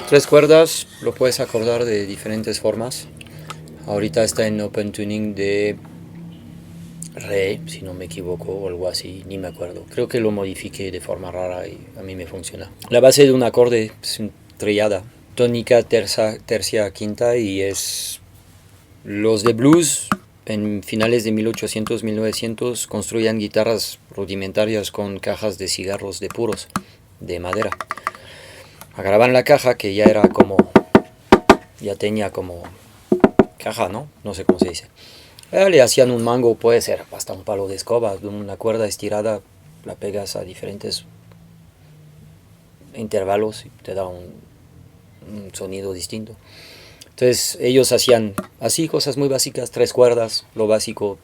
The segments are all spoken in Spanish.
Tres cuerdas lo puedes acordar de diferentes formas. Ahorita está en open tuning de re, si no me equivoco, o algo así, ni me acuerdo. Creo que lo modifiqué de forma rara y a mí me funciona. La base de un acorde es un trillada, tónica, tercia, quinta, y es los de blues en finales de 1800-1900 construían guitarras rudimentarias con cajas de cigarros de puros, de madera. Agarraban la caja que ya era como, ya tenía como caja, ¿no? No sé cómo se dice. Le hacían un mango, puede ser hasta un palo de escoba, una cuerda estirada, la pegas a diferentes intervalos y te da un sonido distinto. Entonces ellos hacían así cosas muy básicas, tres cuerdas, lo básico,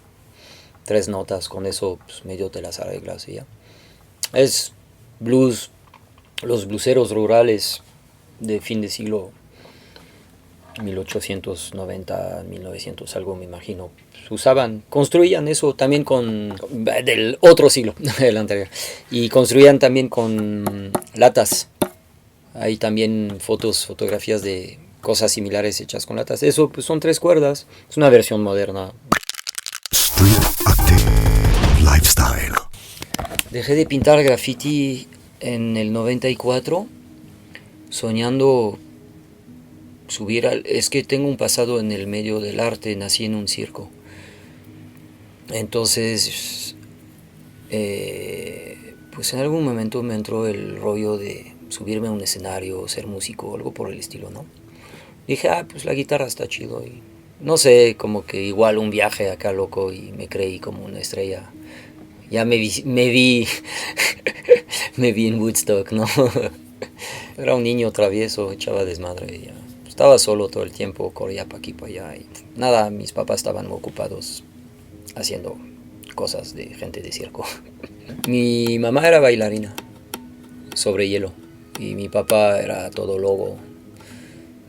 tres notas, con eso pues, medio te las arreglas y ya. Es blues, los blueseros rurales de fin de siglo 1890, 1900, algo me imagino. Usaban, construían eso también con, del otro siglo, del anterior, y construían también con latas. Hay también fotografías de cosas similares hechas con latas. Eso pues son tres cuerdas, es una versión moderna. Street Active Lifestyle. Dejé de pintar graffiti en el 94, soñando subir al... Es que tengo un pasado en el medio del arte, nací en un circo. Entonces, pues en algún momento me entró el rollo de subirme a un escenario, ser músico o algo por el estilo, ¿no? Dije, pues la guitarra está chido y no sé, como que igual un viaje acá loco y me creí como una estrella. Ya me vi en Woodstock, ¿no? Era un niño travieso, echaba desmadre. Ya. Estaba solo todo el tiempo, corría para aquí, para allá. Y nada, mis papás estaban ocupados haciendo cosas de gente de circo. Mi mamá era bailarina sobre hielo y mi papá era todo logo,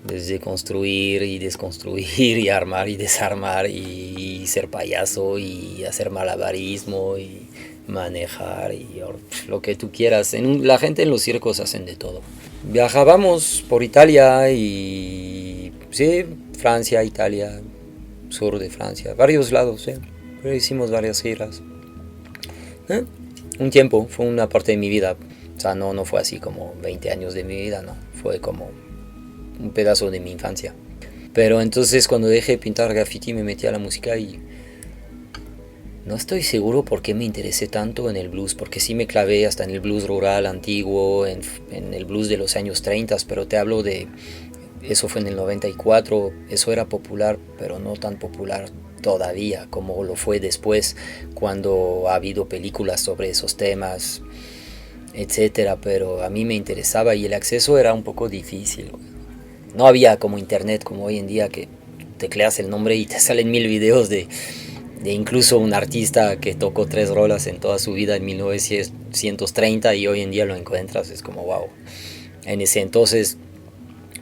desde construir y desconstruir y armar y desarmar y ser payaso y hacer malabarismo y manejar y lo que tú quieras. La gente en los circos hacen de todo. Viajábamos por Italia y sí, Francia, Italia, sur de Francia, varios lados, pero hicimos varias giras. Un tiempo, fue una parte de mi vida, o sea, no fue así como 20 años de mi vida, no, fue como un pedazo de mi infancia. Pero entonces cuando dejé de pintar graffiti me metí a la música y no estoy seguro por qué me interesé tanto en el blues, porque sí me clavé hasta en el blues rural antiguo, en el blues de los años 30, pero te hablo de, eso fue en el 94, eso era popular, pero no tan popular todavía como lo fue después, cuando ha habido películas sobre esos temas, etcétera, pero a mí me interesaba y el acceso era un poco difícil. No había como internet como hoy en día que tecleas el nombre y te salen 1000 videos de incluso un artista que tocó 3 rolas en toda su vida en 1930 y hoy en día lo encuentras, es como wow. En ese entonces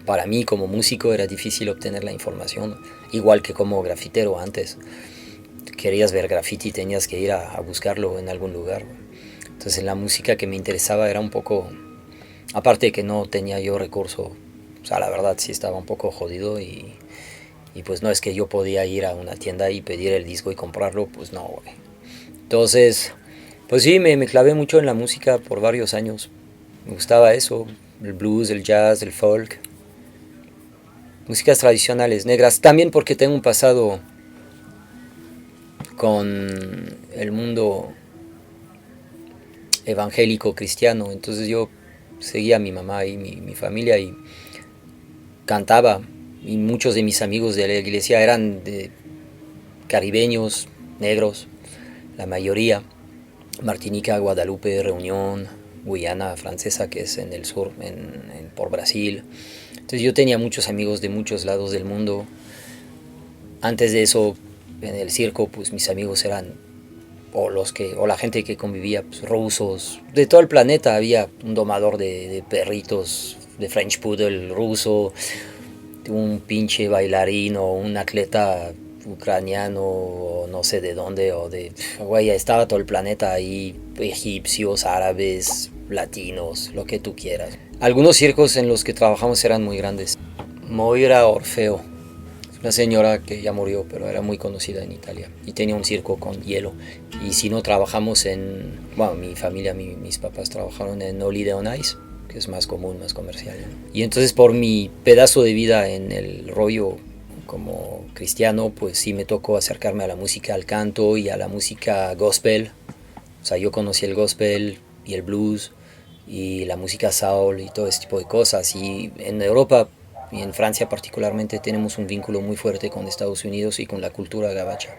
para mí como músico era difícil obtener la información, igual que como grafitero antes. Querías ver graffiti tenías que ir a buscarlo en algún lugar. Entonces en la música que me interesaba era un poco, aparte de que no tenía yo recurso, o sea, la verdad sí estaba un poco jodido y pues no es que yo podía ir a una tienda y pedir el disco y comprarlo, pues no, güey. Entonces, pues sí, me clavé mucho en la música por varios años. Me gustaba eso, el blues, el jazz, el folk, músicas tradicionales negras. También porque tengo un pasado con el mundo evangélico cristiano, entonces yo seguía a mi mamá y mi familia y cantaba y muchos de mis amigos de la iglesia eran de caribeños, negros, la mayoría. Martinica, Guadalupe, Reunión, Guyana Francesa, que es en el sur, por Brasil. Entonces yo tenía muchos amigos de muchos lados del mundo. Antes de eso, en el circo, pues mis amigos eran o la gente que convivía, pues, rusos. De todo el planeta había un domador de perritos, de French Poodle ruso, un pinche bailarín o un atleta ucraniano o no sé de dónde, güey, estaba todo el planeta ahí, egipcios, árabes, latinos, lo que tú quieras. Algunos circos en los que trabajamos eran muy grandes. Moira Orfeo, una señora que ya murió, pero era muy conocida en Italia y tenía un circo con hielo. Y si no trabajamos bueno, mi familia, mis papás trabajaron en Holiday on Ice, que es más común, más comercial, ¿no? Y entonces por mi pedazo de vida en el rollo como cristiano, pues sí me tocó acercarme a la música, al canto y a la música gospel. O sea, yo conocí el gospel y el blues y la música soul y todo ese tipo de cosas. Y en Europa y en Francia particularmente tenemos un vínculo muy fuerte con Estados Unidos y con la cultura gabacha.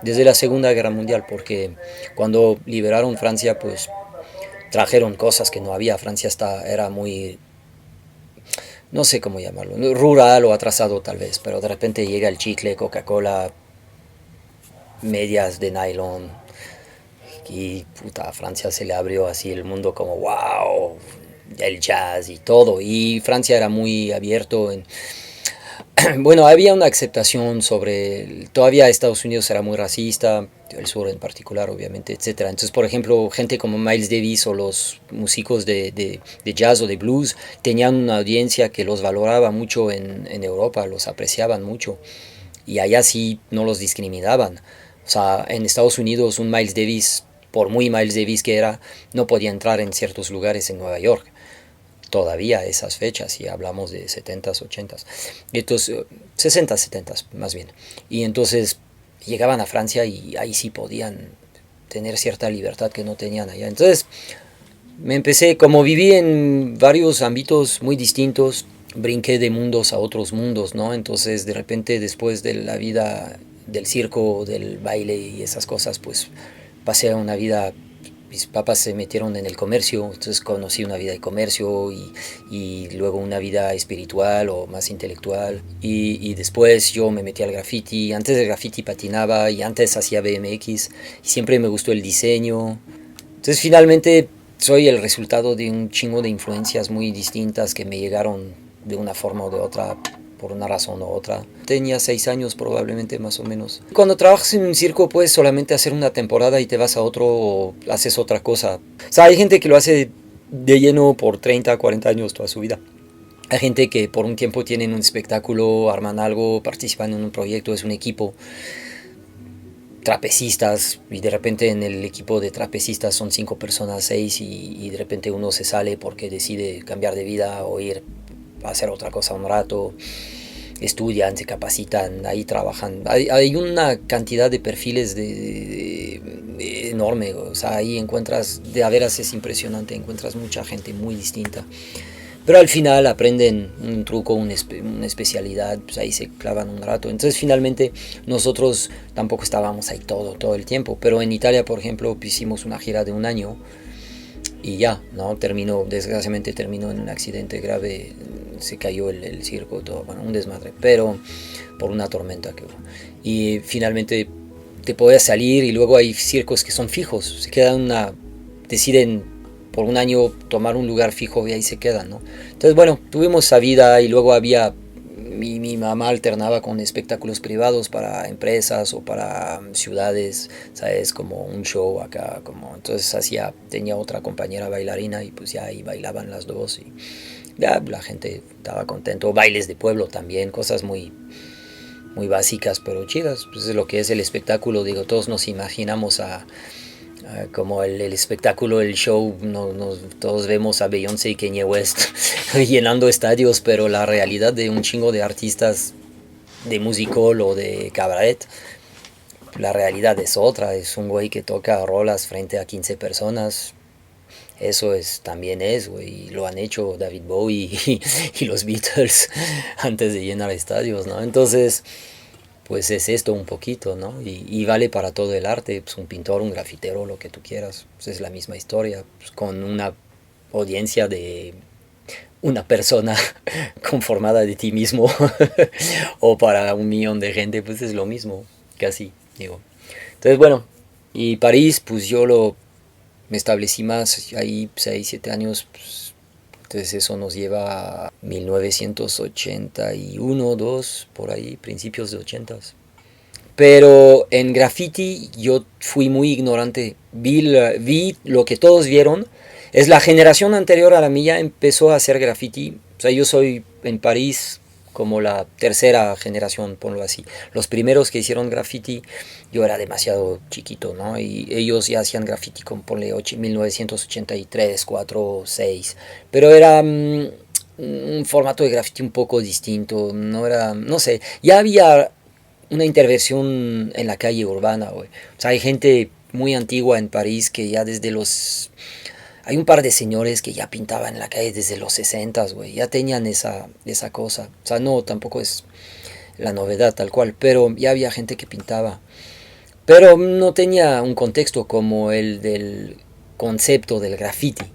Desde la Segunda Guerra Mundial, porque cuando liberaron Francia, pues trajeron cosas que no había. Francia era muy, no sé cómo llamarlo, rural o atrasado tal vez, pero de repente llega el chicle, Coca-Cola, medias de nylon y puta, a Francia se le abrió así el mundo como wow, el jazz y todo, y Francia era muy abierto bueno, había una aceptación todavía Estados Unidos era muy racista, el sur en particular obviamente, etcétera. Entonces, por ejemplo, gente como Miles Davis o los músicos de jazz o de blues tenían una audiencia que los valoraba mucho en Europa, los apreciaban mucho, y allá sí no los discriminaban. O sea, en Estados Unidos un Miles Davis, por muy Miles Davis que era, no podía entrar en ciertos lugares en Nueva York todavía esas fechas, y hablamos de 70s, 80s, entonces 60s, 70s más bien, y entonces llegaban a Francia y ahí sí podían tener cierta libertad que no tenían allá. Entonces me empecé, como viví en varios ámbitos muy distintos, brinqué de mundos a otros mundos, ¿no? Entonces de repente después de la vida del circo, del baile y esas cosas, pues pasé a una vida. Mis papás se metieron en el comercio, entonces conocí una vida de comercio y luego una vida espiritual o más intelectual. Y después yo me metí al graffiti. Antes del graffiti patinaba y antes hacía BMX. Y siempre me gustó el diseño. Entonces finalmente soy el resultado de un chingo de influencias muy distintas que me llegaron de una forma o de otra, por una razón u otra. Tenía 6 años probablemente, más o menos. Cuando trabajas en un circo puedes solamente hacer una temporada y te vas a otro o haces otra cosa. O sea, hay gente que lo hace de lleno por 30, 40 años toda su vida. Hay gente que por un tiempo tienen un espectáculo, arman algo, participan en un proyecto, es un equipo. Trapecistas, y de repente en el equipo de trapecistas son 5 personas, 6, y de repente uno se sale porque decide cambiar de vida o ir a hacer otra cosa un rato. Estudian, se capacitan, ahí trabajan. Hay una cantidad de perfiles enorme. O sea, ahí encuentras, de a veras es impresionante, encuentras mucha gente muy distinta. Pero al final aprenden un truco, una especialidad, pues ahí se clavan un rato. Entonces finalmente nosotros tampoco estábamos ahí todo el tiempo. Pero en Italia, por ejemplo, hicimos una gira de un año y ya, ¿no? Desgraciadamente terminó en un accidente grave. Se cayó el circo, todo, bueno, un desmadre, pero por una tormenta que hubo. Y finalmente te podías salir, y luego hay circos que son fijos, deciden por un año tomar un lugar fijo y ahí se quedan, ¿no? Entonces, bueno, tuvimos esa vida, y luego mi mamá alternaba con espectáculos privados para empresas o para ciudades, ¿sabes? Como un show acá, entonces tenía otra compañera bailarina y pues ya ahí bailaban las dos y ya la gente estaba contento. Bailes de pueblo también, cosas muy, muy básicas pero chidas. Pues es lo que es el espectáculo. Digo, todos nos imaginamos como el espectáculo, el show, todos vemos a Beyoncé y Kanye West llenando estadios, pero la realidad de un chingo de artistas de musical o de cabaret, la realidad es otra. Es un güey que toca rolas frente a 15 personas. Eso también es, güey, y lo han hecho David Bowie y los Beatles antes de llenar estadios, ¿no? Entonces, pues es esto un poquito, ¿no? Y vale para todo el arte, pues un pintor, un grafitero, lo que tú quieras, pues es la misma historia, pues con una audiencia de una persona conformada de ti mismo o para 1 millón de gente, pues es lo mismo, casi, digo. Entonces, bueno, y París, pues me establecí más ahí 6 7 años, pues, entonces eso nos lleva a 1981, 2, por ahí, principios de 80. Pero en graffiti yo fui muy ignorante. Vi lo que todos vieron. Es la generación anterior a la mía empezó a hacer graffiti. O sea, yo soy en París como la tercera generación, ponlo así. Los primeros que hicieron graffiti, yo era demasiado chiquito, ¿no? Y ellos ya hacían graffiti con, ponle, 1983, 4, 6. Pero era un formato de graffiti un poco distinto. No era, no sé, ya había una intervención en la calle urbana, güey. O sea, hay gente muy antigua en París que ya desde los... Hay un par de señores que ya pintaban en la calle desde los 60, güey. Ya tenían esa cosa. O sea, no, tampoco es la novedad tal cual, pero ya había gente que pintaba. Pero no tenía un contexto como el del concepto del graffiti,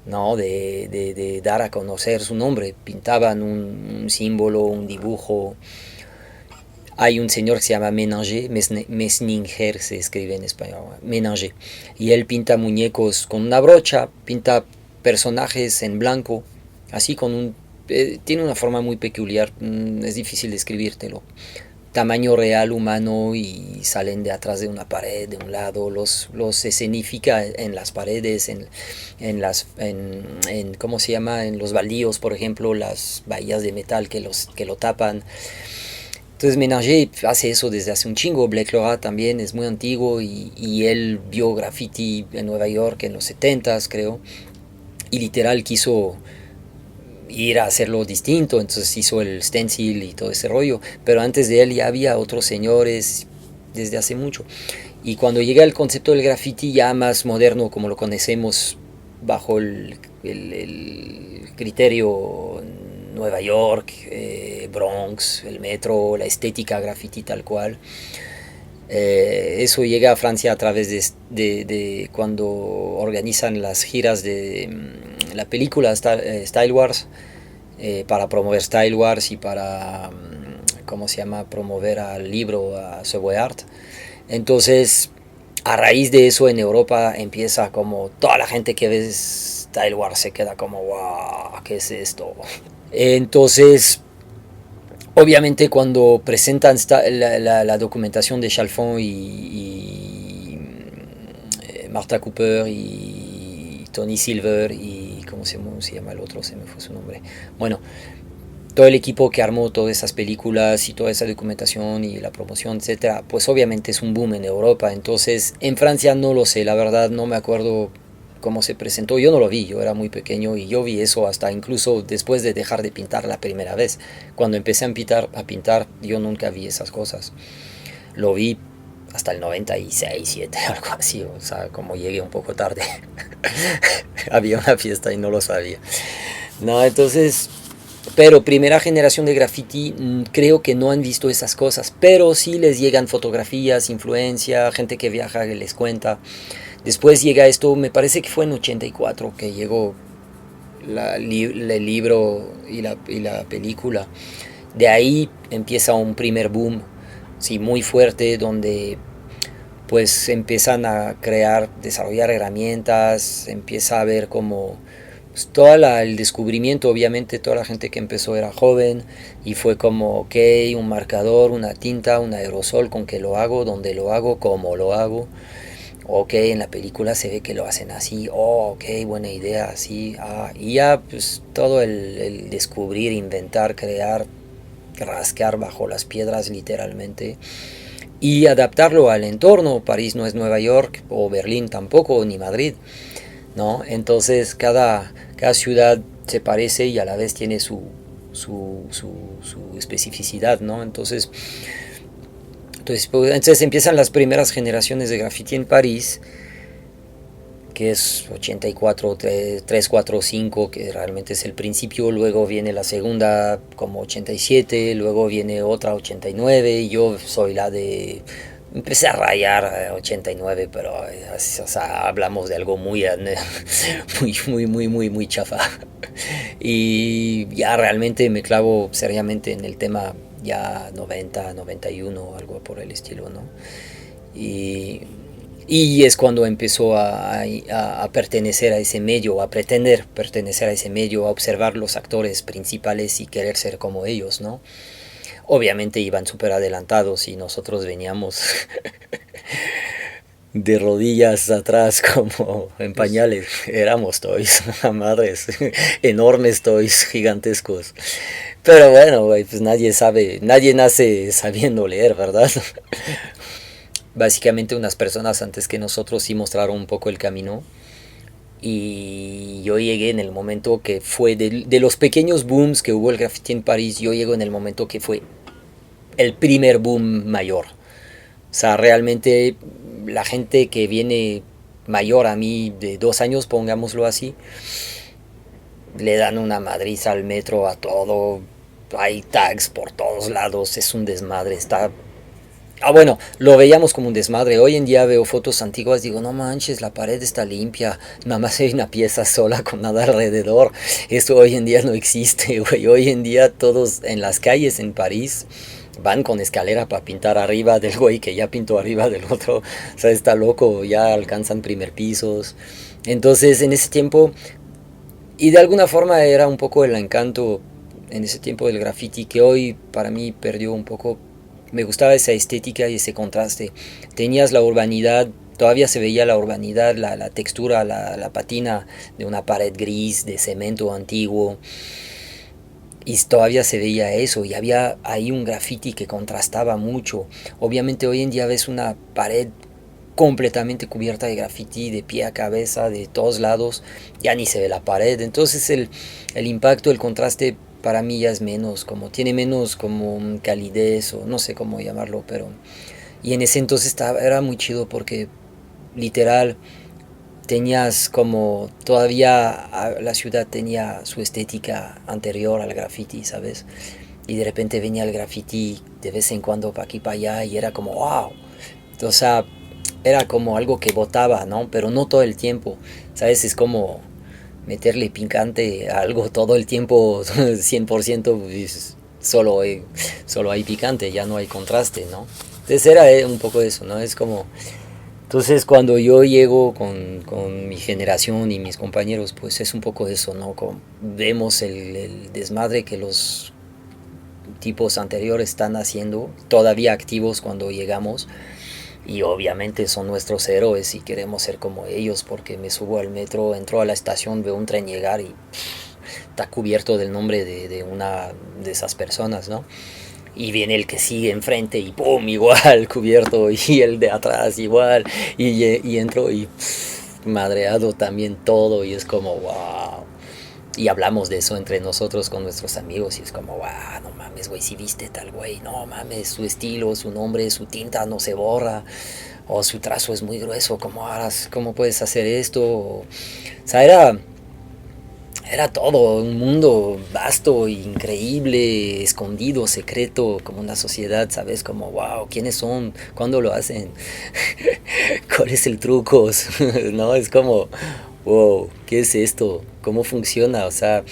¿no? De dar a conocer su nombre. Pintaban un símbolo, un dibujo. Hay un señor que se llama Mesninger se escribe en español, Ménager, y él pinta muñecos con una brocha, pinta personajes en blanco, así tiene una forma muy peculiar, es difícil describírtelo. Tamaño real humano y salen de atrás de una pared, de un lado, los escenifica en las paredes, ¿cómo se llama? En los baldíos, por ejemplo, las bahías de metal que lo tapan. Entonces Ménager hace eso desde hace un chingo. Blake Laura también es muy antiguo y él vio graffiti en Nueva York en los 70s, creo, y literal quiso ir a hacerlo distinto, entonces hizo el stencil y todo ese rollo, pero antes de él ya había otros señores desde hace mucho. Y cuando llega el concepto del graffiti ya más moderno, como lo conocemos bajo el criterio Nueva York, Bronx, el metro, la estética graffiti tal cual. Eso llega a Francia a través de cuando organizan las giras de la película Style Wars, para promover Style Wars y para, ¿cómo se llama?, promover al libro, a Subway Art. Entonces, a raíz de eso en Europa empieza como toda la gente que ve Style Wars se queda como, wow, ¿qué es esto? Entonces, obviamente cuando presentan la documentación de Chalfant y Martha Cooper y Tony Silver y ¿cómo se llama el otro? Se me fue su nombre. Bueno, todo el equipo que armó todas esas películas y toda esa documentación y la promoción, etcétera, pues obviamente es un boom en Europa. Entonces, en Francia no lo sé, la verdad no me acuerdo cómo se presentó. Yo no lo vi, yo era muy pequeño y yo vi eso hasta incluso después de dejar de pintar la primera vez. Cuando empecé a pintar yo nunca vi esas cosas. Lo vi hasta el 96, 7, algo así, o sea, como llegué un poco tarde. Había una fiesta y no lo sabía. No, entonces, pero primera generación de graffiti, creo que no han visto esas cosas, pero sí les llegan fotografías, influencia, gente que viaja que les cuenta. Después llega esto, me parece que fue en 84 que llegó el libro y la película. De ahí empieza un primer boom, sí, muy fuerte, donde pues empiezan a desarrollar herramientas, empieza a ver como pues, el descubrimiento. Obviamente toda la gente que empezó era joven y fue como, ok, un marcador, una tinta, un aerosol, con qué lo hago, dónde lo hago, cómo lo hago. Ok, en la película se ve que lo hacen así, ok, buena idea, así, y ya pues todo el descubrir, inventar, crear, rascar bajo las piedras literalmente y adaptarlo al entorno. París no es Nueva York o Berlín tampoco, ni Madrid, ¿no? Entonces cada ciudad se parece y a la vez tiene su especificidad, ¿no? Entonces empiezan las primeras generaciones de graffiti en París que es 84, 3, 4, 5, que realmente es el principio, luego viene la segunda como 87, luego viene otra 89, y yo soy la de... Empecé a rayar 89, pero o sea, hablamos de algo muy, muy chafa. Y ya realmente me clavo seriamente en el tema ya 90, 91, algo por el estilo, ¿no? Y, y es cuando empezó a pertenecer a ese medio, a pretender pertenecer a ese medio, a observar los actores principales y querer ser como ellos, ¿no? Obviamente iban súper adelantados y nosotros veníamos de rodillas atrás como en pañales. Éramos toys, madres, enormes toys, gigantescos. Pero bueno, güey, pues nadie nace sabiendo leer, ¿verdad? Básicamente unas personas antes que nosotros sí mostraron un poco el camino. Y yo llegué en el momento que fue de los pequeños booms que hubo el graffiti en París, yo llego en el momento que fue el primer boom mayor. O sea, realmente la gente que viene mayor a mí de 2 años, pongámoslo así, le dan una madriza al metro, a todo. Hay tags por todos lados, es un desmadre, está... Ah, bueno, lo veíamos como un desmadre. Hoy en día veo fotos antiguas, digo, no manches, la pared está limpia, nada más hay una pieza sola con nada alrededor. Esto hoy en día no existe, güey. Hoy en día todos en las calles en París van con escalera para pintar arriba del güey que ya pintó arriba del otro. O sea, está loco, ya alcanzan primer pisos. Entonces, en ese tiempo, y de alguna forma era un poco el encanto en ese tiempo del graffiti, que hoy para mí perdió un poco. Me gustaba esa estética y ese contraste. Tenías la urbanidad, todavía se veía la urbanidad, la textura, la patina de una pared gris, de cemento antiguo. Y todavía se veía eso, y había ahí un graffiti que contrastaba mucho. Obviamente hoy en día ves una pared completamente cubierta de graffiti, de pie a cabeza, de todos lados, ya ni se ve la pared. Entonces el impacto, el contraste para mí ya es menos, como tiene menos como calidez o no sé cómo llamarlo, pero... Y en ese entonces era muy chido porque literal tenías como todavía la ciudad tenía su estética anterior al graffiti, ¿sabes? Y de repente venía el graffiti de vez en cuando para aquí para allá y era como wow. O sea, era como algo que botaba, ¿no? Pero no todo el tiempo, ¿sabes? Es como meterle picante a algo todo el tiempo, 100%, pues, solo hay picante, ya no hay contraste, ¿no? Entonces era un poco eso, ¿no? Es como... Entonces cuando yo llego con mi generación y mis compañeros, pues es un poco eso, ¿no? Como vemos el desmadre que los tipos anteriores están haciendo, todavía activos cuando llegamos, y obviamente son nuestros héroes y queremos ser como ellos, porque me subo al metro, entro a la estación, veo un tren llegar y está cubierto del nombre de una de esas personas, ¿no? Y viene el que sigue enfrente y ¡pum! Igual cubierto, y el de atrás igual, y entro y madreado también todo, y es como wow. Y hablamos de eso entre nosotros con nuestros amigos y es como, wow, no mames, güey, si viste tal güey, no mames, su estilo, su nombre, su tinta no se borra, o su trazo es muy grueso, ¿cómo puedes hacer esto? O sea, era todo un mundo vasto, increíble, escondido, secreto, como una sociedad, ¿sabes? Como, wow, ¿quiénes son? ¿Cuándo lo hacen? ¿Cuál es el truco? ¿No? Es como, wow, ¿qué es esto? ¿Cómo funciona? O sea,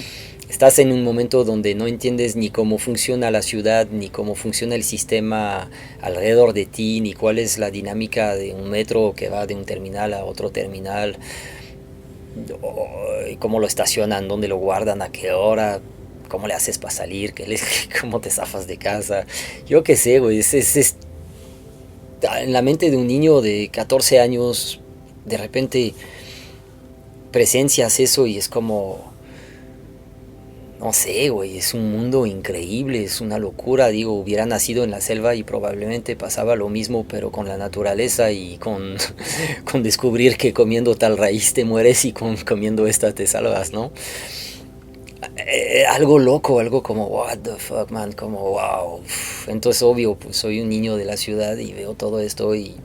estás en un momento donde no entiendes ni cómo funciona la ciudad, ni cómo funciona el sistema alrededor de ti, ni cuál es la dinámica de un metro que va de un terminal a otro terminal, cómo lo estacionan, dónde lo guardan, a qué hora, cómo le haces para salir, cómo te zafas de casa. Yo qué sé, güey, es en la mente de un niño de 14 años, de repente presencias eso y es como, no sé, güey, es un mundo increíble, es una locura. Digo, hubiera nacido en la selva y probablemente pasaba lo mismo, pero con la naturaleza y con, con descubrir que comiendo tal raíz te mueres y comiendo esta te salvas, ¿no? Algo loco, algo como, what the fuck, man, como, wow. Entonces, obvio, pues soy un niño de la ciudad y veo todo esto y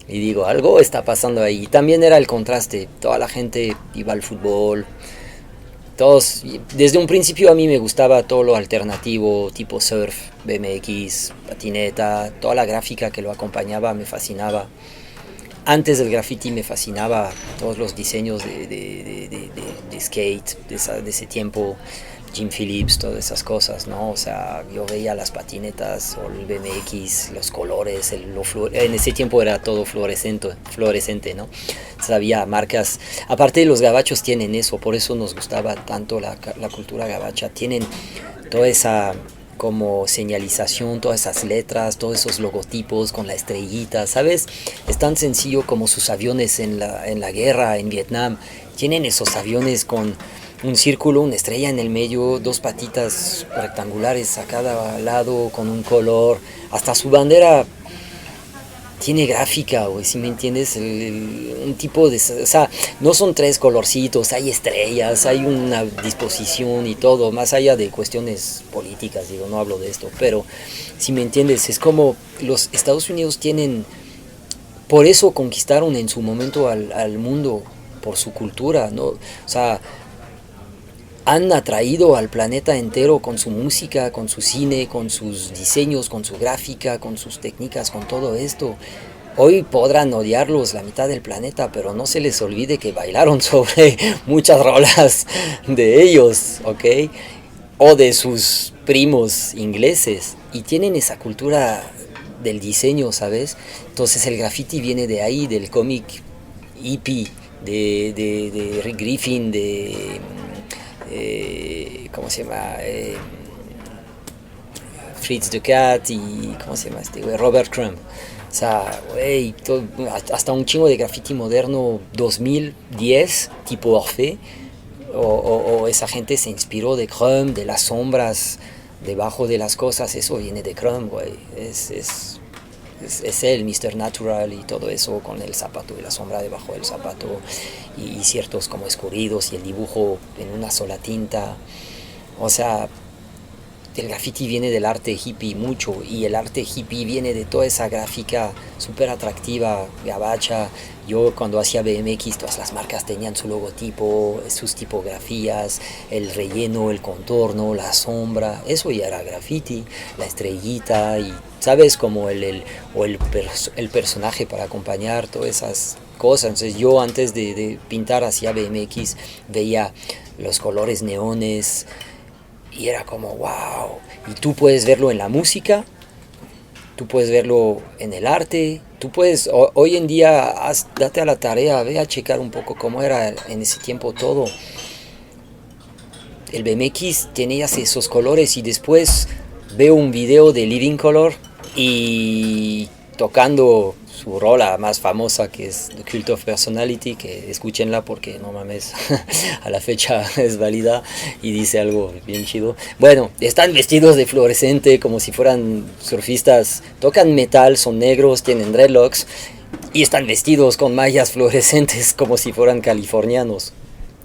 Y digo, algo está pasando ahí. Y también era el contraste, toda la gente iba al fútbol, todos, desde un principio a mí me gustaba todo lo alternativo, tipo surf, BMX, patineta, toda la gráfica que lo acompañaba me fascinaba. Antes del graffiti me fascinaba todos los diseños de skate, de ese tiempo, Jim Phillips, todas esas cosas, ¿no? O sea, yo veía las patinetas o el BMX, los colores, en ese tiempo era todo fluorescente, ¿no? Sabía marcas, aparte los gabachos tienen eso, por eso nos gustaba tanto la cultura gabacha, tienen toda esa como señalización, todas esas letras, todos esos logotipos con la estrellita, ¿sabes? Es tan sencillo como sus aviones en la guerra en Vietnam. Tienen esos aviones con un círculo, una estrella en el medio, dos patitas rectangulares a cada lado con un color. Hasta su bandera tiene gráfica, güey, si me entiendes, un tipo de, o sea, no son tres colorcitos, hay estrellas, hay una disposición y todo, más allá de cuestiones políticas, digo, no hablo de esto, pero si me entiendes, es como los Estados Unidos tienen, por eso conquistaron en su momento al mundo, por su cultura, ¿no? O sea, han atraído al planeta entero con su música, con su cine, con sus diseños, con su gráfica, con sus técnicas, con todo esto. Hoy podrán odiarlos la mitad del planeta, pero no se les olvide que bailaron sobre muchas rolas de ellos, ¿ok? O de sus primos ingleses. Y tienen esa cultura del diseño, ¿sabes? Entonces el graffiti viene de ahí, del cómic hippie, de Rick Griffin, ¿cómo se llama? Fritz the Cat y ¿cómo se llama este güey? Robert Crumb. O sea, güey, hasta un chingo de graffiti moderno 2010, tipo Orphée, o esa gente se inspiró de Crumb, de las sombras debajo de las cosas, eso viene de Crumb, güey. Es él, Mr. Natural y todo eso con el zapato y la sombra debajo del zapato y ciertos como escurridos y el dibujo en una sola tinta. O sea, el graffiti viene del arte hippie mucho y el arte hippie viene de toda esa gráfica súper atractiva, gabacha. Yo cuando hacía BMX todas las marcas tenían su logotipo, sus tipografías, el relleno, el contorno, la sombra, eso ya era graffiti, la estrellita y sabes como el personaje para acompañar todas esas cosas. Entonces yo antes de pintar hacia BMX veía los colores neones, y era como, wow. Y tú puedes verlo en la música, tú puedes verlo en el arte, tú puedes, hoy en día, date a la tarea, ve a checar un poco cómo era en ese tiempo todo. El BMX tenía esos colores y después veo un video de Living Color y tocando su rola más famosa que es The Cult of Personality, que escúchenla porque no mames, a la fecha es válida y dice algo bien chido. Bueno, están vestidos de fluorescente como si fueran surfistas, tocan metal, son negros, tienen dreadlocks y están vestidos con mallas fluorescentes como si fueran californianos.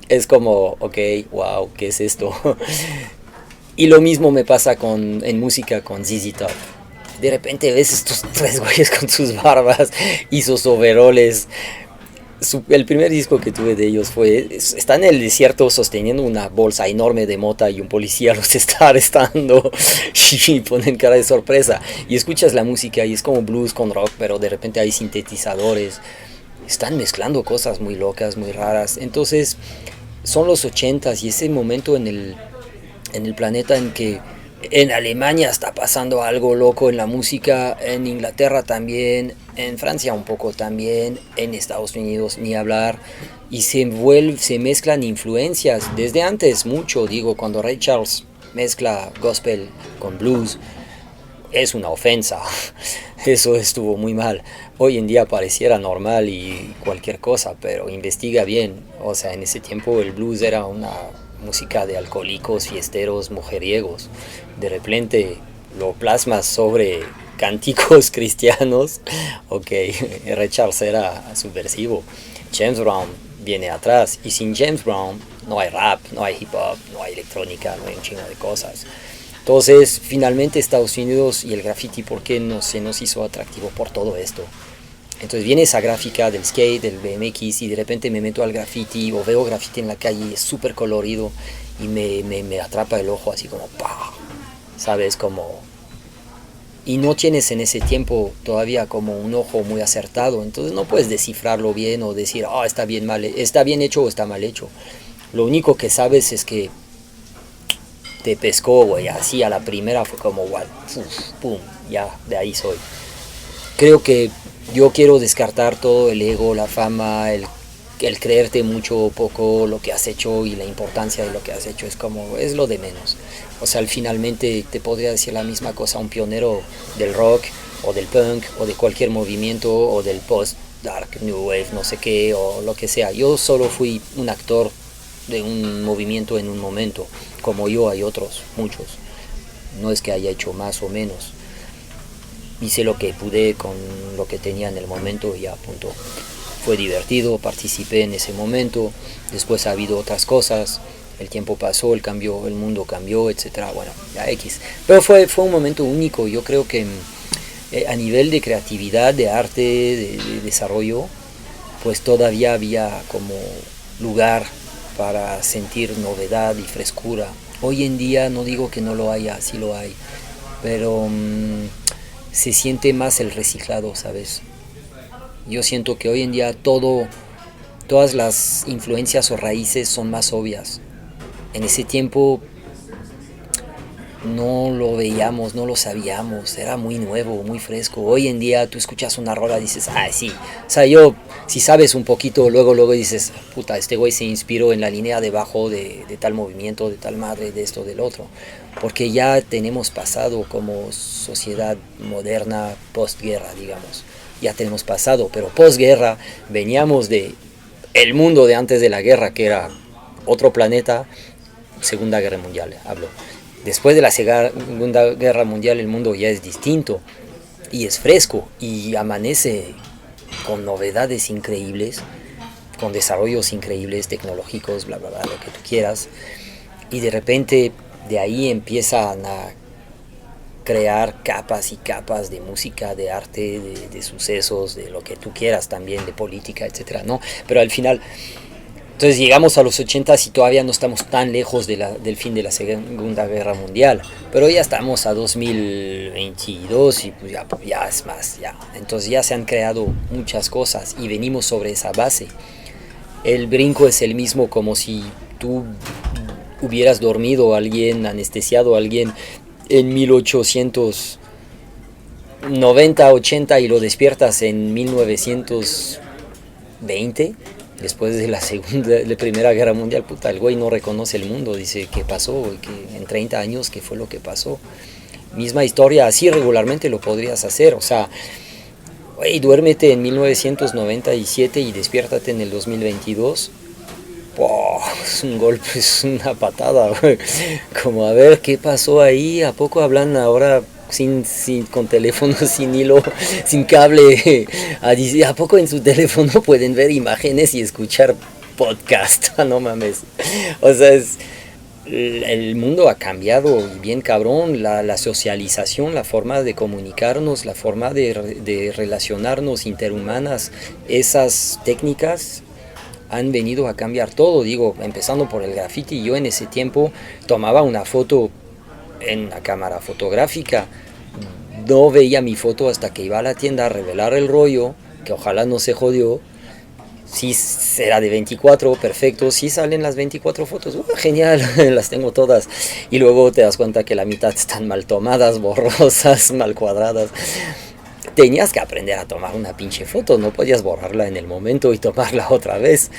Es como, ok, wow, ¿qué es esto? Y lo mismo me pasa en música con ZZ Top. De repente ves estos tres güeyes con sus barbas y sus overoles. El primer disco que tuve de ellos están en el desierto sosteniendo una bolsa enorme de mota y un policía los está arrestando y ponen cara de sorpresa. Y escuchas la música y es como blues con rock, pero de repente hay sintetizadores. Están mezclando cosas muy locas, muy raras. Entonces son los 80s y ese momento en el planeta en que en Alemania está pasando algo loco en la música, en Inglaterra también, en Francia un poco también, en Estados Unidos ni hablar, y se mezclan influencias desde antes mucho, digo, cuando Ray Charles mezcla gospel con blues, es una ofensa, eso estuvo muy mal. Hoy en día pareciera normal y cualquier cosa, pero investiga bien, o sea, en ese tiempo el blues era una música de alcohólicos, fiesteros, mujeriegos. De repente lo plasmas sobre cánticos cristianos. Ok, Ray Charles era subversivo. James Brown viene atrás y sin James Brown no hay rap, no hay hip hop, no hay electrónica, no hay un chingo de cosas. Entonces, finalmente Estados Unidos y el graffiti, ¿por qué se nos hizo atractivo? Por todo esto. Entonces viene esa gráfica del skate, del BMX, y de repente me meto al graffiti o veo graffiti en la calle y es súper colorido y me atrapa el ojo así como ¡pah! ¿Sabes? Como... Y no tienes en ese tiempo todavía como un ojo muy acertado, entonces no puedes descifrarlo bien o decir, está bien mal, está bien hecho o está mal hecho. Lo único que sabes es que te pescó, güey, así a la primera fue como, wow, pum, ya, de ahí soy. Creo que yo quiero descartar todo el ego, la fama, el creerte mucho o poco lo que has hecho y la importancia de lo que has hecho es lo de menos. O sea, finalmente te podría decir la misma cosa un pionero del rock o del punk o de cualquier movimiento o del post-dark, new wave, no sé qué o lo que sea. Yo solo fui un actor de un movimiento en un momento. Como yo hay otros, muchos. No es que haya hecho más o menos. Hice lo que pude con lo que tenía en el momento y ya, punto. Fue divertido, participé en ese momento, después ha habido otras cosas, el tiempo pasó, el mundo cambió, etcétera, bueno, ya X. Pero fue un momento único, yo creo que a nivel de creatividad, de arte, de desarrollo, pues todavía había como lugar para sentir novedad y frescura. Hoy en día no digo que no lo haya, sí lo hay, pero se siente más el reciclado, ¿sabes? Yo siento que hoy en día todas las influencias o raíces son más obvias. En ese tiempo no lo veíamos, no lo sabíamos, era muy nuevo, muy fresco. Hoy en día tú escuchas una rola y dices, sí. O sea, si sabes un poquito, luego dices, puta, este güey se inspiró en la línea de bajo de tal movimiento, de tal madre, de esto, del otro. Porque ya tenemos pasado como sociedad moderna, postguerra, digamos. Ya tenemos pasado, pero posguerra veníamos de el mundo de antes de la guerra, que era otro planeta, Segunda Guerra Mundial, hablo. Después de la Segunda Guerra Mundial el mundo ya es distinto y es fresco y amanece con novedades increíbles, con desarrollos increíbles, tecnológicos, bla, bla, bla, lo que tú quieras. Y de repente de ahí empiezan a crear capas y capas de música, de arte, de sucesos, de lo que tú quieras también, de política, etcétera, ¿no? Pero al final, entonces llegamos a los 80s y todavía no estamos tan lejos del fin de la Segunda Guerra Mundial, pero ya estamos a 2022 y pues ya es más, ya. Entonces ya se han creado muchas cosas y venimos sobre esa base. El brinco es el mismo como si tú hubieras dormido a alguien, anestesiado a alguien en 1890, 80 y lo despiertas en 1920, después de la Primera Guerra Mundial. Puta, el güey no reconoce el mundo, dice ¿qué pasó? Que en 30 años ¿qué fue lo que pasó? Misma historia, así regularmente lo podrías hacer, o sea, güey, duérmete en 1997 y despiértate en el 2022. Wow, es un golpe, es una patada, güey. Como a ver qué pasó ahí, ¿a poco hablan ahora con teléfono, sin hilo, sin cable? ¿A poco en su teléfono pueden ver imágenes y escuchar podcast? No mames. O sea, el mundo ha cambiado y bien cabrón, la socialización, la forma de comunicarnos, la forma de relacionarnos interhumanas, esas técnicas han venido a cambiar todo, digo, empezando por el graffiti. Yo en ese tiempo tomaba una foto en la cámara fotográfica, no veía mi foto hasta que iba a la tienda a revelar el rollo, que ojalá no se jodió. Si era de 24, perfecto, si salen las 24 fotos, genial, las tengo todas. Y luego te das cuenta que la mitad están mal tomadas, borrosas, mal cuadradas. Tenías que aprender a tomar una pinche foto, no podías borrarla en el momento y tomarla otra vez.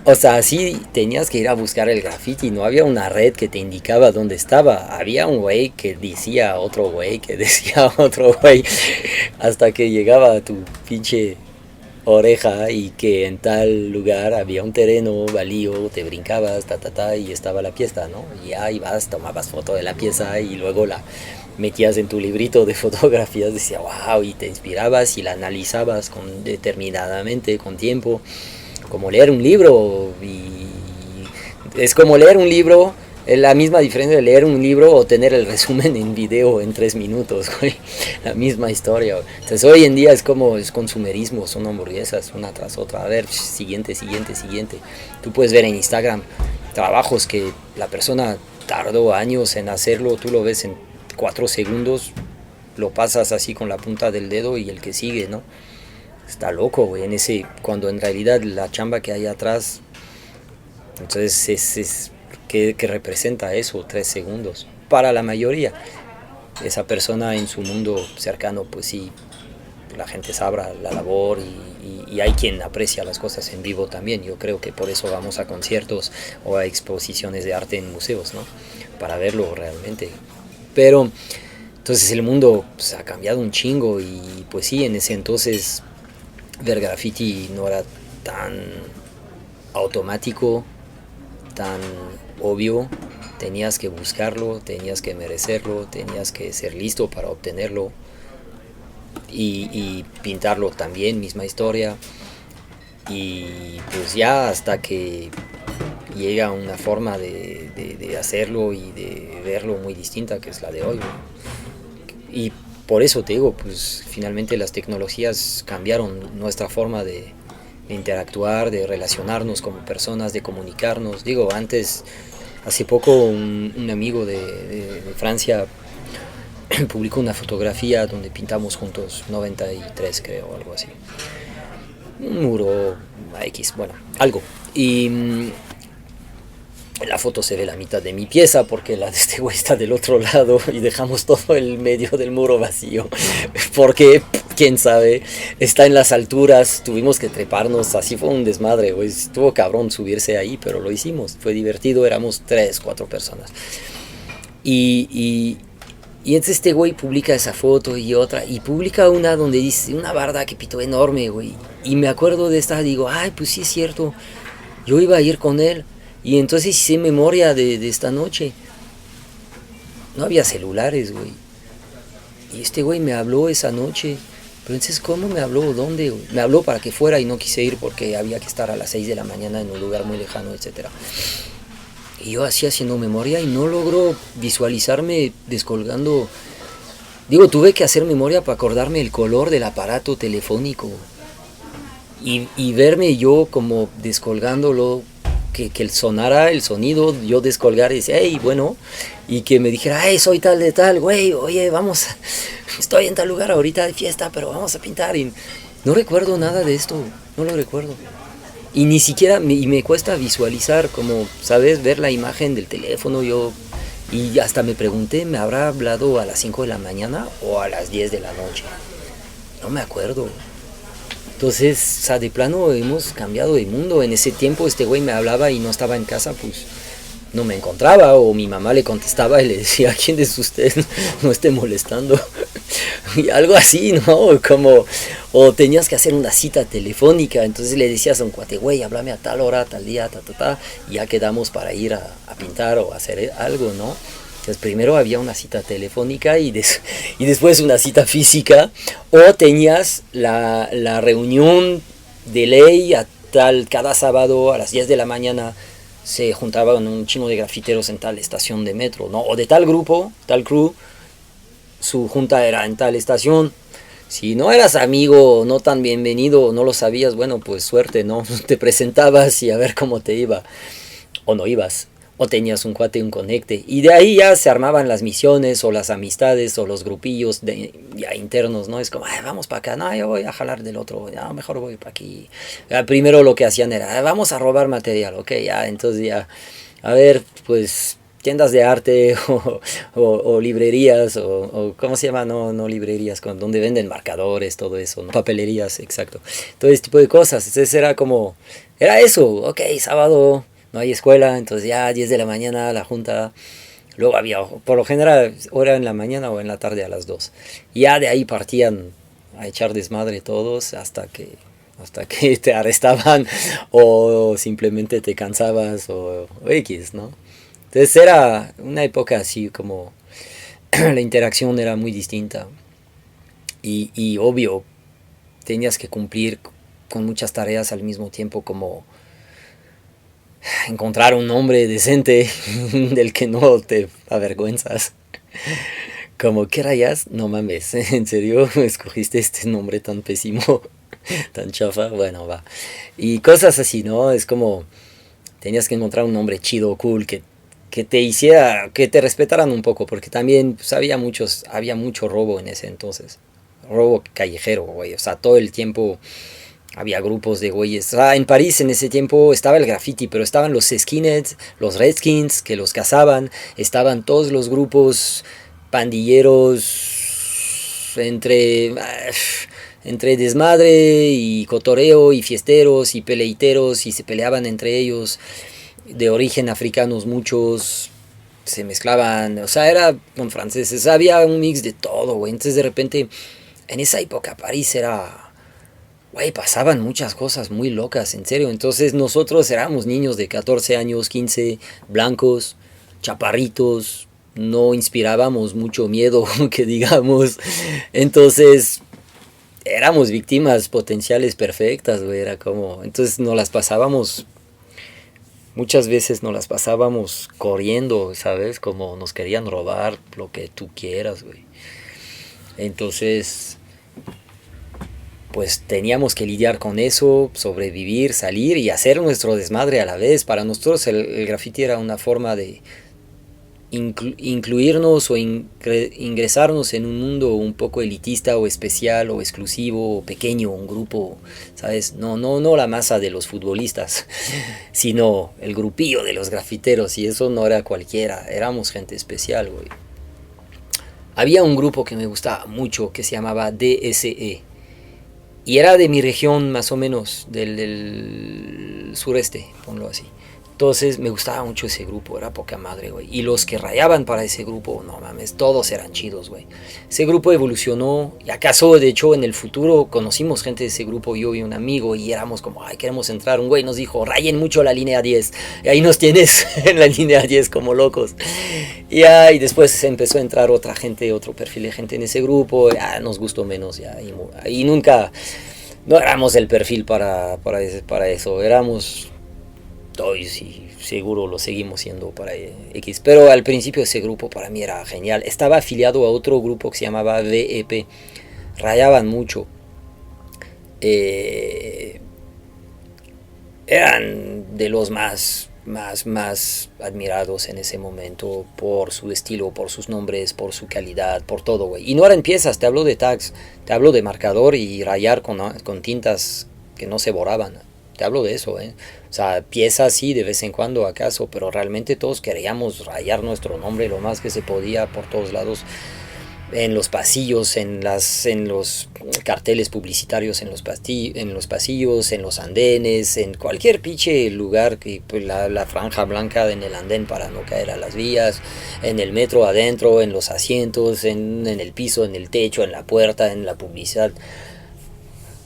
O sea, sí tenías que ir a buscar el graffiti, no había una red que te indicaba dónde estaba. Había un güey que decía a otro güey, que decía a otro güey, hasta que llegaba a tu pinche oreja y que en tal lugar había un terreno baldío, te brincabas, y estaba la pieza, ¿no? Y ya ibas, tomabas foto de la pieza y luego la metías en tu librito de fotografías, decía wow, y te inspirabas y la analizabas determinadamente, con tiempo, como leer un libro. Y es como leer un libro Es la misma diferencia de leer un libro o tener el resumen en video en 3 minutos, güey. La misma historia, güey. Entonces hoy en día es como, es consumerismo, son hamburguesas una tras otra. A ver, siguiente, siguiente, siguiente. Tú puedes ver en Instagram trabajos que la persona tardó años en hacerlo, tú lo ves en 4 segundos, lo pasas así con la punta del dedo y el que sigue, ¿no? Está loco, güey, en ese, cuando en realidad la chamba que hay atrás, entonces es que representa eso, 3 segundos. Para la mayoría, esa persona en su mundo cercano, pues sí, la gente sabrá la labor y hay quien aprecia las cosas en vivo también. Yo creo que por eso vamos a conciertos o a exposiciones de arte en museos, ¿no? Para verlo realmente. Pero entonces el mundo pues, ha cambiado un chingo y pues sí, en ese entonces ver graffiti no era tan automático, tan obvio. Tenías que buscarlo, tenías que merecerlo, tenías que ser listo para obtenerlo y pintarlo también, misma historia. Y pues ya hasta que llega una forma de hacerlo y de verlo muy distinta que es la de hoy, ¿no? Y por eso te digo, pues finalmente las tecnologías cambiaron nuestra forma de interactuar, de relacionarnos como personas, de comunicarnos. Digo, antes, hace poco un amigo de Francia publicó una fotografía donde pintamos juntos, 93 creo, algo así. Un muro X, bueno, algo. Y en la foto se ve la mitad de mi pieza porque la de este güey está del otro lado y dejamos todo el medio del muro vacío. Porque, quién sabe, está en las alturas, tuvimos que treparnos, así fue un desmadre, güey. Estuvo cabrón subirse ahí, pero lo hicimos, fue divertido, éramos 3, 4 personas. Y entonces este güey publica esa foto y otra, y publica una donde dice, una barda que pitó enorme, güey. Y me acuerdo de esta, digo, ay, pues sí es cierto, yo iba a ir con él. Y entonces hice memoria de esta noche. No había celulares, güey. Y este güey me habló esa noche. Pero entonces, ¿cómo me habló? ¿Dónde, güey? Me habló para que fuera y no quise ir porque había que estar a las 6 de la mañana en un lugar muy lejano, etcétera. Y yo así haciendo memoria y no logro visualizarme descolgando. Digo, tuve que hacer memoria para acordarme el color del aparato telefónico. Y verme yo como descolgándolo, que sonara el sonido, yo descolgar y decir, hey, bueno, y que me dijera, hey, soy tal de tal, güey, oye, vamos, estoy en tal lugar ahorita de fiesta, pero vamos a pintar. Y no recuerdo nada de esto, no lo recuerdo. Y ni siquiera, y me cuesta visualizar, como, ¿sabes? Ver la imagen del teléfono, yo, y hasta me pregunté, ¿me habrá hablado a las 5 de la mañana o a las 10 de la noche? No me acuerdo. Entonces, o sea, de plano hemos cambiado de mundo. En ese tiempo este güey me hablaba y no estaba en casa, pues no me encontraba. O mi mamá le contestaba y le decía, ¿quién es usted? No esté molestando. Y algo así, ¿no? Como, o tenías que hacer una cita telefónica. Entonces le decías a un cuate, güey, háblame a tal hora, tal día, y ya quedamos para ir a pintar o a hacer algo, ¿no? Entonces primero había una cita telefónica y después una cita física, o tenías la reunión de ley a tal, cada sábado a las 10 de la mañana se juntaban un chingo de grafiteros en tal estación de metro, ¿no? O de tal grupo, tal crew, su junta era en tal estación. Si no eras amigo, no tan bienvenido, no lo sabías, bueno, pues suerte, ¿no? Te presentabas y a ver cómo te iba, o no ibas. O tenías un cuate, un conecte. Y de ahí ya se armaban las misiones o las amistades o los grupillos ya internos, ¿no? Es como, ay, vamos para acá, no, yo voy a jalar del otro, ya, mejor voy para aquí. Ya, primero lo que hacían era, vamos a robar material, ok, ya, entonces ya, a ver, pues tiendas de arte o librerías o ¿cómo se llama? No librerías, donde venden marcadores, todo eso, ¿no? Papelerías, exacto. Todo ese tipo de cosas. Entonces era como, era eso, ok, sábado no hay escuela, entonces ya 10 de la mañana la junta. Luego había, por lo general, o era en la mañana o en la tarde a las 2. Y ya de ahí partían a echar desmadre todos hasta que te arrestaban o simplemente te cansabas o X, ¿no? Entonces era una época así como la interacción era muy distinta y obvio tenías que cumplir con muchas tareas al mismo tiempo como encontrar un nombre decente del que no te avergüenzas. Como, ¿qué rayas? No mames, ¿en serio escogiste este nombre tan pésimo, tan chafa? Bueno, va. Y cosas así, ¿no? Es como, tenías que encontrar un nombre chido, cool, que te hiciera, que te respetaran un poco, porque también pues, había mucho robo en ese entonces. Robo callejero, güey. O sea, todo el tiempo había grupos de güeyes. Ah, en París en ese tiempo estaba el graffiti, pero estaban los skinheads, los redskins que los cazaban, estaban todos los grupos pandilleros entre desmadre y cotoreo y fiesteros y peleiteros y se peleaban entre ellos, de origen africanos muchos, se mezclaban, o sea, era con franceses, había un mix de todo, güey. Entonces de repente, en esa época París era, güey, pasaban muchas cosas muy locas, en serio. Entonces nosotros éramos niños de 14 años, 15, blancos, chaparritos, no inspirábamos mucho miedo, que digamos. Entonces éramos víctimas potenciales perfectas, güey, era como, entonces nos las pasábamos, muchas veces nos las pasábamos corriendo, ¿sabes? Como nos querían robar lo que tú quieras, güey. Entonces, pues teníamos que lidiar con eso, sobrevivir, salir y hacer nuestro desmadre a la vez. Para nosotros el graffiti era una forma de incluirnos o ingresarnos en un mundo un poco elitista o especial o exclusivo o pequeño, un grupo, ¿sabes? No la masa de los futbolistas, sino el grupillo de los grafiteros, y eso no era cualquiera, éramos gente especial, güey. Había un grupo que me gustaba mucho que se llamaba DSE y era de mi región más o menos, del sureste, ponlo así. Entonces me gustaba mucho ese grupo, era poca madre, güey. Y los que rayaban para ese grupo, no mames, todos eran chidos, güey. Ese grupo evolucionó, y acaso, de hecho, en el futuro conocimos gente de ese grupo, yo y un amigo, y éramos como, ay, queremos entrar. Un güey nos dijo, rayen mucho la línea 10. Y ahí nos tienes en la línea 10 como locos. Y después empezó a entrar otra gente, otro perfil de gente en ese grupo, ya nos gustó menos, ya. Y nunca, no éramos el perfil para eso, éramos... Hoy sí, seguro lo seguimos siendo para X. Pero al principio ese grupo para mí era genial. Estaba afiliado a otro grupo que se llamaba VEP. Rayaban mucho. Eran de los más admirados en ese momento por su estilo, por sus nombres, por su calidad, por todo, güey. Y no eran piezas, te hablo de tags, te hablo de marcador y rayar con tintas que no se borraban. Te hablo de eso, ¿eh? O sea, piezas sí, de vez en cuando acaso, pero realmente todos queríamos rayar nuestro nombre lo más que se podía por todos lados, en los pasillos, en los carteles publicitarios, en los pasillos, en los andenes, en cualquier pinche lugar, que pues, la franja blanca en el andén para no caer a las vías, en el metro adentro, en los asientos, en el piso, en el techo, en la puerta, en la publicidad.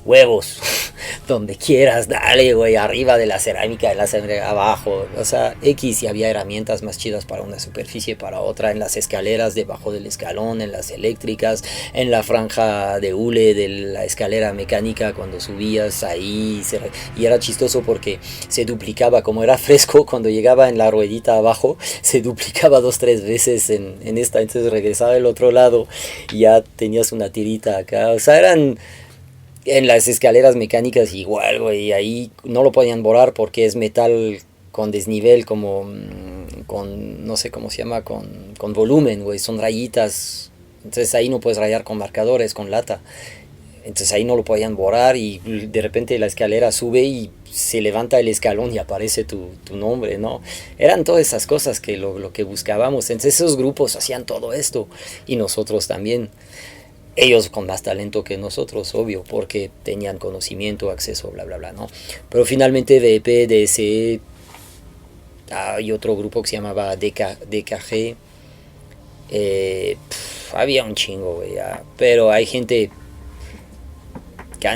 Huevos, donde quieras, dale, güey, arriba de la cerámica, abajo, o sea, X, y había herramientas más chidas para una superficie, para otra, en las escaleras, debajo del escalón, en las eléctricas, en la franja de hule de la escalera mecánica, cuando subías ahí, y era chistoso porque se duplicaba, como era fresco, cuando llegaba en la ruedita abajo, se duplicaba 2-3 veces en esta, entonces regresaba del otro lado, y ya tenías una tirita acá, o sea, eran... En las escaleras mecánicas igual, güey, ahí no lo podían borrar porque es metal con desnivel, como con, no sé cómo se llama, con volumen, güey, son rayitas. Entonces ahí no puedes rayar con marcadores, con lata. Entonces ahí no lo podían borrar y de repente la escalera sube y se levanta el escalón y aparece tu nombre, ¿no? Eran todas esas cosas que lo que buscábamos. Entonces esos grupos hacían todo esto y nosotros también. Ellos con más talento que nosotros, obvio, porque tenían conocimiento, acceso, bla, bla, bla, ¿no? Pero finalmente VP, DSE, hay otro grupo que se llamaba DKG, había un chingo, güey, pero hay gente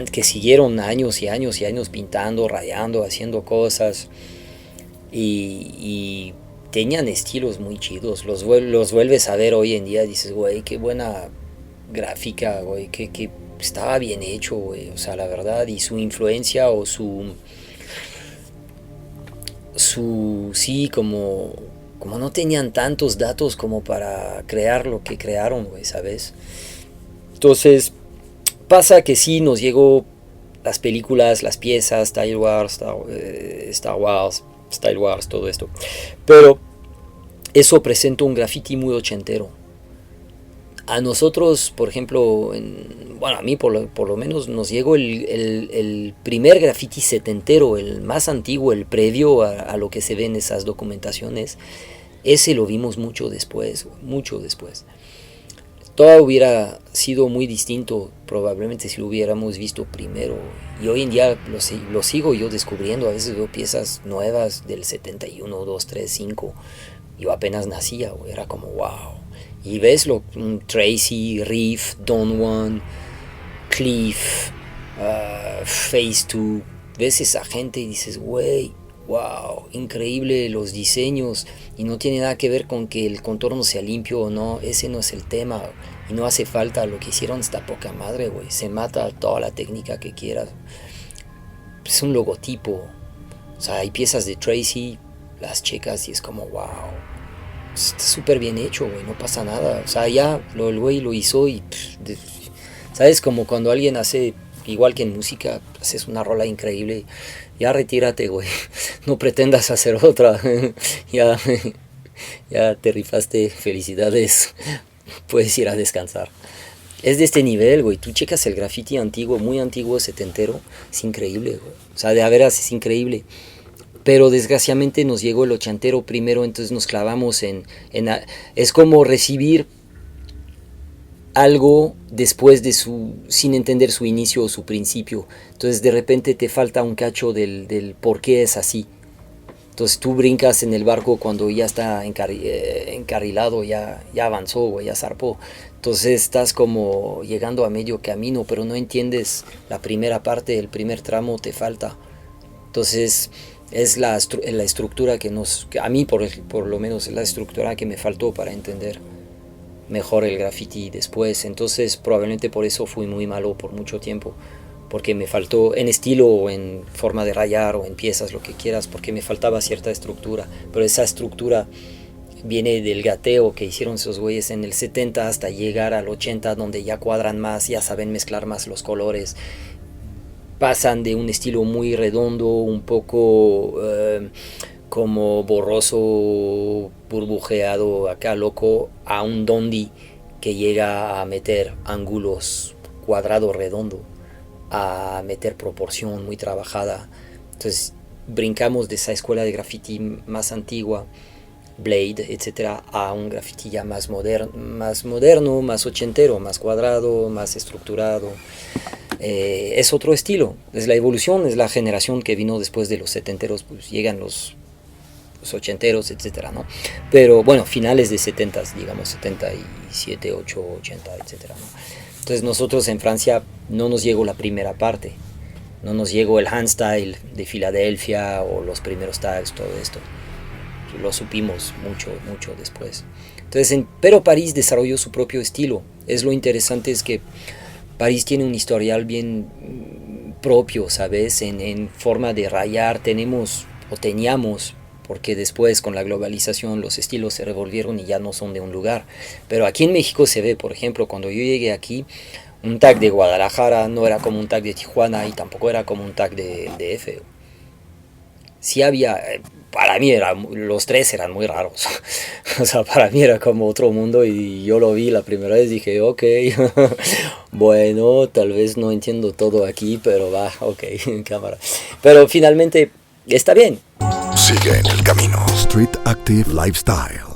que siguieron años y años y años pintando, rayando, haciendo cosas, y tenían estilos muy chidos, los vuelves a ver hoy en día, dices, güey, qué buena gráfica, güey, que estaba bien hecho, güey, o sea, la verdad, y su influencia o sí, como no tenían tantos datos como para crear lo que crearon, güey, ¿sabes? Entonces, pasa que sí nos llegó las películas, las piezas, Star Wars, Style Wars, todo esto. Pero eso presenta un graffiti muy ochentero. A nosotros, por ejemplo, bueno, a mí por lo menos nos llegó el primer graffiti setentero, el más antiguo, el previo a lo que se ve en esas documentaciones. Ese lo vimos mucho después. Todo hubiera sido muy distinto probablemente si lo hubiéramos visto primero. Y hoy en día lo sigo yo descubriendo. A veces veo piezas nuevas del 71, 2, 3, 5. Yo apenas nacía, era como wow. Y ves Tracy, Reef, Don Juan, Cliff, Phase 2. Ves esa gente y dices, güey, wow, increíble los diseños. Y no tiene nada que ver con que el contorno sea limpio o no. Ese no es el tema. Y no hace falta. Lo que hicieron está poca madre, güey. Se mata toda la técnica que quieras. Es un logotipo. O sea, hay piezas de Tracy, las checas y es como, wow. Está súper bien hecho, güey, no pasa nada. O sea, ya el güey lo hizo y... ¿Sabes? Como cuando alguien hace, igual que en música, haces una rola increíble, ya retírate, güey. No pretendas hacer otra. ya te rifaste, felicidades. Puedes ir a descansar. Es de este nivel, güey. Tú checas el graffiti antiguo, muy antiguo, setentero. Es increíble, güey. O sea, de a veras es increíble. Pero desgraciadamente nos llegó el ochentero primero, entonces nos clavamos es como recibir algo después sin entender su inicio o su principio. Entonces de repente te falta un cacho del por qué es así. Entonces tú brincas en el barco cuando ya está encarrilado, ya avanzó, ya zarpó. Entonces estás como llegando a medio camino, pero no entiendes la primera parte, el primer tramo te falta. Entonces... es la estructura que a mí por lo menos es la estructura que me faltó para entender mejor el graffiti después. Entonces probablemente por eso fui muy malo por mucho tiempo, porque me faltó en estilo o en forma de rayar o en piezas, lo que quieras, porque me faltaba cierta estructura. Pero esa estructura viene del gateo que hicieron esos güeyes en el 70 hasta llegar al 80, donde ya cuadran más, ya saben mezclar más los colores. Pasan de un estilo muy redondo, un poco como borroso, burbujeado, acá loco, a un dondi que llega a meter ángulos cuadrado, redondo, a meter proporción muy trabajada. Entonces brincamos de esa escuela de graffiti más antigua, Blade, etcétera, a un graffiti ya más moderno, más ochentero, más cuadrado, más estructurado. Es otro estilo, es la evolución, es la generación que vino después de los setenteros, pues llegan los ochenteros, etcétera, ¿no? Pero bueno, finales de 70s, digamos, 77, 8, 80, etcétera, ¿no? Entonces nosotros en Francia no nos llegó la primera parte, no nos llegó el handstyle de Filadelfia o los primeros tags, todo esto. Lo supimos mucho después. Entonces, pero París desarrolló su propio estilo. Es lo interesante, es que París tiene un historial bien propio, ¿sabes? En forma de rayar teníamos, porque después con la globalización los estilos se revolvieron y ya no son de un lugar. Pero aquí en México se ve, por ejemplo, cuando yo llegué aquí, un tag de Guadalajara no era como un tag de Tijuana y tampoco era como un tag de DF. Sí había, para mí los tres eran muy raros. O sea, para mí era como otro mundo y yo lo vi la primera vez y dije, ok, bueno, tal vez no entiendo todo aquí, pero va, ok, en cámara. Pero finalmente está bien. Sigue en el camino. Street Active Lifestyle.